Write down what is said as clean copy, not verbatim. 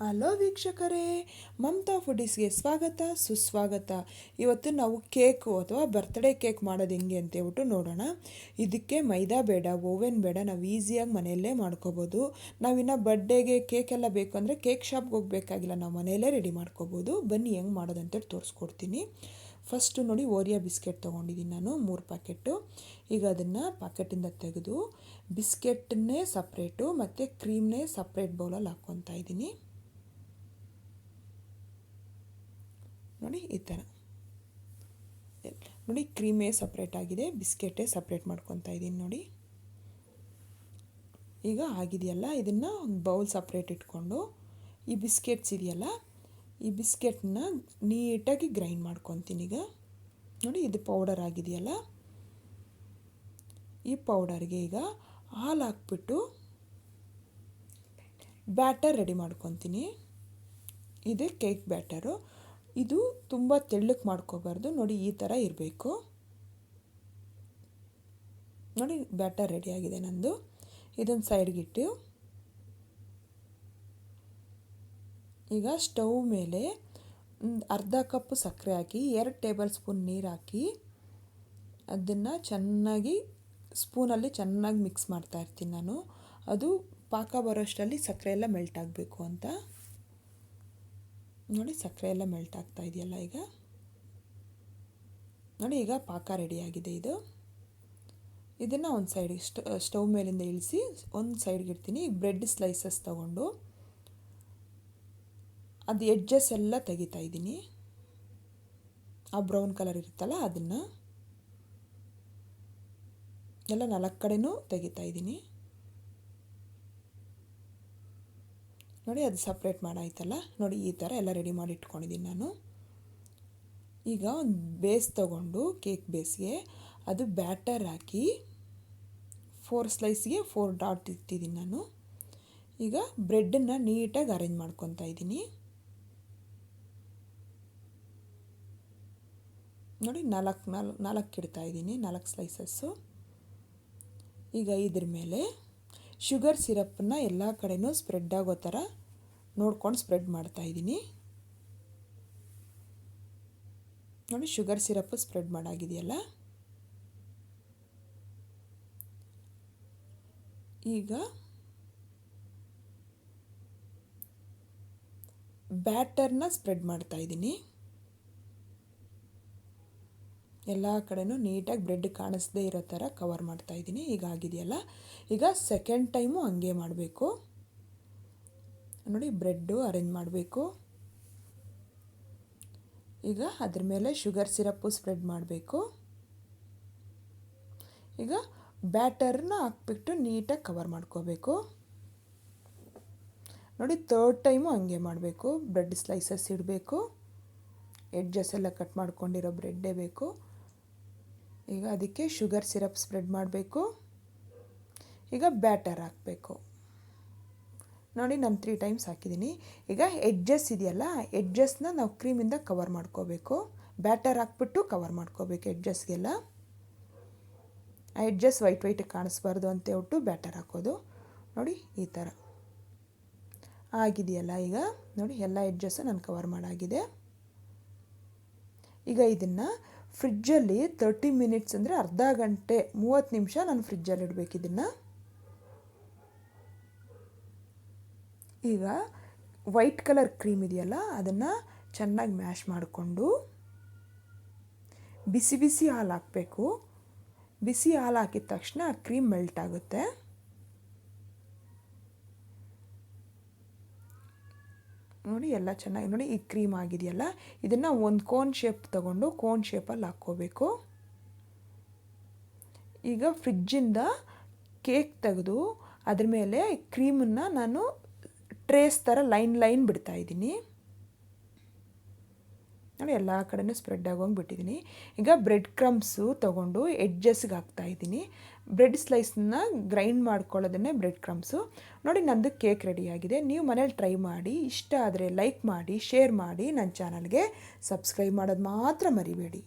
Hello ವೀಕ್ಷಕರೇ, ಮಮತಾ ಫುಡೀಸ್ಗೆ ಸ್ವಾಗತ ಸುಸ್ವಾಗತ. ಇವತ್ತು ನಾವು ಕೇಕು ಅಥವಾ ಬರ್ತ್ಡೇ ಕೇಕ್ ಮಾಡೋದು ಹೆಂಗೆ ಅಂತ ಹೇಳ್ಬಿಟ್ಟು ನೋಡೋಣ. ಇದಕ್ಕೆ ಮೈದಾ ಬೇಡ, ಓವೆನ್ ಬೇಡ, ನಾವು ಈಸಿಯಾಗಿ ಮನೆಯಲ್ಲೇ ಮಾಡ್ಕೋಬೋದು. ನಾವಿನ್ನು ಬರ್ಡೇಗೆ ಕೇಕೆಲ್ಲ ಬೇಕು ಅಂದರೆ ಕೇಕ್ ಶಾಪ್ಗೆ ಹೋಗಬೇಕಾಗಿಲ್ಲ, ನಾವು ಮನೆಯಲ್ಲೇ ರೆಡಿ ಮಾಡ್ಕೋಬೋದು. ಬನ್ನಿ ಹೆಂಗೆ ಮಾಡೋದಂತೇಳಿ ತೋರಿಸ್ಕೊಡ್ತೀನಿ. ಫಸ್ಟು ನೋಡಿ, ಓರಿಯೋ ಬಿಸ್ಕೆಟ್ ತೊಗೊಂಡಿದ್ದೀನಿ ನಾನು 3 ಪ್ಯಾಕೆಟು. ಈಗ ಅದನ್ನು ಪ್ಯಾಕೆಟಿಂದ ತೆಗೆದು ಬಿಸ್ಕೆಟನ್ನೇ ಸಪ್ರೇಟು ಮತ್ತು ಕ್ರೀಮ್ನೇ ಸಪ್ರೇಟ್ ಬೌಲಲ್ಲಿ ಹಾಕ್ಕೊತಾ ಇದ್ದೀನಿ. ನೋಡಿ ಈ ಥರ ನೋಡಿ, ಕ್ರೀಮೇ ಸಪ್ರೇಟ್ ಆಗಿದೆ, ಬಿಸ್ಕೆಟೇ ಸಪ್ರೇಟ್ ಮಾಡ್ಕೊತಾ ಇದ್ದೀನಿ ನೋಡಿ. ಈಗ ಆಗಿದೆಯಲ್ಲ, ಇದನ್ನು ಒಂದು ಬೌಲ್ ಸಪ್ರೇಟ್ ಇಟ್ಕೊಂಡು ಈ ಬಿಸ್ಕೆಟ್ಸ್ ಇದೆಯಲ್ಲ, ಈ ಬಿಸ್ಕೆಟ್ನ ನೀಟಾಗಿ ಗ್ರೈಂಡ್ ಮಾಡ್ಕೊತೀನಿ. ಈಗ ನೋಡಿ, ಇದು ಪೌಡರ್ ಆಗಿದೆಯಲ್ಲ, ಈ ಪೌಡರ್ಗೆ ಈಗ ಹಾಲು ಹಾಕ್ಬಿಟ್ಟು ಬ್ಯಾಟರ್ ರೆಡಿ ಮಾಡ್ಕೊತೀನಿ. ಇದು ಕೇಕ್ ಬ್ಯಾಟರು. ಇದು ತುಂಬ ತೆಳ್ಳಗೆ ಮಾಡ್ಕೋಬಾರ್ದು, ನೋಡಿ ಈ ಥರ ಇರಬೇಕು. ನೋಡಿ ಬ್ಯಾಟರ್ ರೆಡಿಯಾಗಿದೆ ನಂದು. ಇದೊಂದು ಸೈಡ್ಗಿಟ್ಟು ಈಗ ಸ್ಟವ್ ಮೇಲೆ ಅರ್ಧ ಕಪ್ ಸಕ್ಕರೆ ಹಾಕಿ 2 ಟೇಬಲ್ ಸ್ಪೂನ್ ನೀರು ಹಾಕಿ ಅದನ್ನು ಚೆನ್ನಾಗಿ ಸ್ಪೂನಲ್ಲಿ ಚೆನ್ನಾಗಿ ಮಿಕ್ಸ್ ಮಾಡ್ತಾ ಇರ್ತೀನಿ ನಾನು. ಅದು ಪಾಕ ಬರೋಷ್ಟರಲ್ಲಿ ಸಕ್ಕರೆ ಎಲ್ಲ ಮೆಲ್ಟ್ ಆಗಬೇಕು ಅಂತ. ನೋಡಿ ಸಕ್ಕರೆ ಎಲ್ಲ ಮೆಲ್ಟ್ ಆಗ್ತಾ ಇದೆಯಲ್ಲ ಈಗ. ನೋಡಿ ಈಗ ಪಾಕ ರೆಡಿಯಾಗಿದೆ. ಇದನ್ನು ಒಂದು ಸೈಡಿಗೆ ಸ್ಟವ್ ಮೇಲಿಂದ ಇಳಿಸಿ ಒಂದು ಸೈಡ್ಗೆ ಇಡ್ತೀನಿ. ಈಗ ಬ್ರೆಡ್ ಸ್ಲೈಸಸ್ ತೊಗೊಂಡು ಅದು ಎಡ್ಜಸ್ ಎಲ್ಲ ತೆಗಿತಾ ಇದ್ದೀನಿ. ಆ ಬ್ರೌನ್ ಕಲರ್ ಇರುತ್ತಲ್ಲ ಅದನ್ನು ಎಲ್ಲ 4 ಕಡೆನೂ ತೆಗಿತಾ ಇದ್ದೀನಿ. ನೋಡಿ ಅದು ಸಪ್ರೇಟ್ ಮಾಡಾಯ್ತಲ್ಲ. ನೋಡಿ ಈ ಥರ ಎಲ್ಲ ರೆಡಿ ಮಾಡಿ ಇಟ್ಕೊಂಡಿದ್ದೀನಿ ನಾನು. ಈಗ ಒಂದು ಬೇಸ್ ತೊಗೊಂಡು ಕೇಕ್ ಬೇಸ್ಗೆ ಅದು ಬ್ಯಾಟರ್ ಹಾಕಿ 4 ಸ್ಲೈಸ್ಗೆ 4 ಡಾಟ್ ಇಟ್ಟಿದ್ದೀನಿ ನಾನು. ಈಗ ಬ್ರೆಡ್ಡನ್ನು ನೀಟಾಗಿ ಅರೇಂಜ್ ಮಾಡ್ಕೊತಾ ಇದ್ದೀನಿ. ನೋಡಿ 4 ಇಡ್ತಾ ಇದ್ದೀನಿ, 4 ಸ್ಲೈಸಸ್ಸು. ಈಗ ಇದ್ರ ಮೇಲೆ ಶುಗರ್ ಸಿರಪ್ಪನ್ನು ಎಲ್ಲ ಕಡೆನೂ ಸ್ಪ್ರೆಡ್ ಆಗೋ ಥರ ನೋಡ್ಕೊಂಡು ಸ್ಪ್ರೆಡ್ ಮಾಡ್ತಾ ಇದ್ದೀನಿ. ನೋಡಿ ಶುಗರ್ ಸಿರಪ್ಪು ಸ್ಪ್ರೆಡ್ ಮಾಡಾಗಿದೆಯಲ್ಲ. ಈಗ ಬ್ಯಾಟರ್ನ ಸ್ಪ್ರೆಡ್ ಮಾಡ್ತಾ ಇದ್ದೀನಿ. ಎಲ್ಲ ಕಡೆನೂ ನೀಟಾಗಿ ಬ್ರೆಡ್ ಕಾಣಿಸ್ದೇ ಇರೋ ಥರ ಕವರ್ ಮಾಡ್ತಾ ಇದ್ದೀನಿ. ಈಗ ಆಗಿದೆಯಲ್ಲ, ಈಗ ಸೆಕೆಂಡ್ ಟೈಮು ಹಂಗೆ ಮಾಡಬೇಕು. ನೋಡಿ ಬ್ರೆಡ್ಡು ಅರೇಂಜ್ ಮಾಡಬೇಕು. ಈಗ ಅದ್ರ ಮೇಲೆ ಶುಗರ್ ಸಿರಪ್ಪು ಸ್ಪ್ರೆಡ್ ಮಾಡಬೇಕು. ಈಗ ಬ್ಯಾಟರ್ನ ಹಾಕ್ಬಿಟ್ಟು ನೀಟಾಗಿ ಕವರ್ ಮಾಡ್ಕೋಬೇಕು. ನೋಡಿ 3rd ಟೈಮು ಹಂಗೆ ಮಾಡಬೇಕು. ಬ್ರೆಡ್ ಸ್ಲೈಸಸ್ ಇಡಬೇಕು. ಎಡ್ಜಸ್ ಎಲ್ಲ ಕಟ್ ಮಾಡ್ಕೊಂಡಿರೋ ಬ್ರೆಡ್ಡೇ ಬೇಕು. ಈಗ ಅದಕ್ಕೆ ಶುಗರ್ ಸಿರಪ್ ಸ್ಪ್ರೆಡ್ ಮಾಡಬೇಕು. ಈಗ ಬ್ಯಾಟರ್ ಹಾಕಬೇಕು. ನೋಡಿ ನಾನು 3 ಟೈಮ್ಸ್ ಹಾಕಿದ್ದೀನಿ. ಈಗ ಎಡ್ಜಸ್ ಇದೆಯಲ್ಲ, ಎಡ್ಜಸ್ನ ನಾವು ಕ್ರೀಮಿಂದ ಕವರ್ ಮಾಡ್ಕೋಬೇಕು. ಬ್ಯಾಟರ್ ಹಾಕ್ಬಿಟ್ಟು ಕವರ್ ಮಾಡ್ಕೋಬೇಕು ಎಡ್ಜಸ್ಗೆಲ್ಲ. ಆ ಎಡ್ಜಸ್ ವೈಟ್ ಕಾಣಿಸ್ಬಾರ್ದು ಅಂತ ಹೇಳ್ಬಿಟ್ಟು ಬ್ಯಾಟರ್ ಹಾಕೋದು. ನೋಡಿ ಈ ಥರ ಆಗಿದೆಯಲ್ಲ. ಈಗ ನೋಡಿ ಎಲ್ಲ ಎಡ್ಜಸ್ಸು ನಾನು ಕವರ್ ಮಾಡಾಗಿದೆ. ಈಗ ಇದನ್ನು ಫ್ರಿಜ್ಜಲ್ಲಿ 30 ಮಿನಿಟ್ಸ್ ಅಂದರೆ ಅರ್ಧ ಗಂಟೆ 30 ನಿಮಿಷ ನಾನು ಫ್ರಿಜ್ಜಲ್ಲಿ ಇಡಬೇಕು ಇದನ್ನು. ಈಗ ವೈಟ್ ಕಲರ್ ಕ್ರೀಮ್ ಇದೆಯಲ್ಲ, ಅದನ್ನು ಚೆನ್ನಾಗಿ ಮ್ಯಾಶ್ ಮಾಡಿಕೊಂಡು ಬಿಸಿ ಹಾಲು ಹಾಕಬೇಕು. ಬಿಸಿ ಹಾಲು ಹಾಕಿದ ತಕ್ಷಣ ಆ ಕ್ರೀಮ್ ಮೆಲ್ಟ್ ಆಗುತ್ತೆ. ನೋಡಿ ಎಲ್ಲ ಚೆನ್ನಾಗಿ ನೋಡಿ ಈ ಕ್ರೀಮ್ ಆಗಿದೆಯಲ್ಲ, ಇದನ್ನು ಒಂದು ಕೋನ್ ಶೇಪ್ ತೊಗೊಂಡು ಕೋನ್ ಶೇಪಲ್ಲಿ ಹಾಕ್ಕೋಬೇಕು. ಈಗ ಫ್ರಿಜ್ಜಿಂದ ಕೇಕ್ ತೆಗೆದು ಅದ್ರ ಮೇಲೆ ಕ್ರೀಮನ್ನು ನಾನು ಟ್ರೇಸ್ ಥರ ಲೈನ್ ಬಿಡ್ತಾಯಿದ್ದೀನಿ. ನೋಡಿ ಎಲ್ಲ ಕಡೆನೂ ಸ್ಪ್ರೆಡ್ ಆಗೋಂಗೆ ಬಿಟ್ಟಿದ್ದೀನಿ. ಈಗ ಬ್ರೆಡ್ ಕ್ರಮ್ಸು ತೊಗೊಂಡು ಎಡ್ಜಸ್ಗೆ ಹಾಕ್ತಾಯಿದ್ದೀನಿ. ಬ್ರೆಡ್ ಸ್ಲೈಸ್ನ ಗ್ರೈಂಡ್ ಮಾಡ್ಕೊಳ್ಳೋದನ್ನೇ ಬ್ರೆಡ್ ಕ್ರಮ್ಸು. ನೋಡಿ ನಂದು ಕೇಕ್ ರೆಡಿಯಾಗಿದೆ. ನೀವು ಮನೇಲಿ ಟ್ರೈ ಮಾಡಿ. ಇಷ್ಟ ಆದರೆ ಲೈಕ್ ಮಾಡಿ, ಶೇರ್ ಮಾಡಿ, ನನ್ನ ಚಾನಲ್ಗೆ ಸಬ್ಸ್ಕ್ರೈಬ್ ಮಾಡೋದು ಮಾತ್ರ ಮರಿಬೇಡಿ.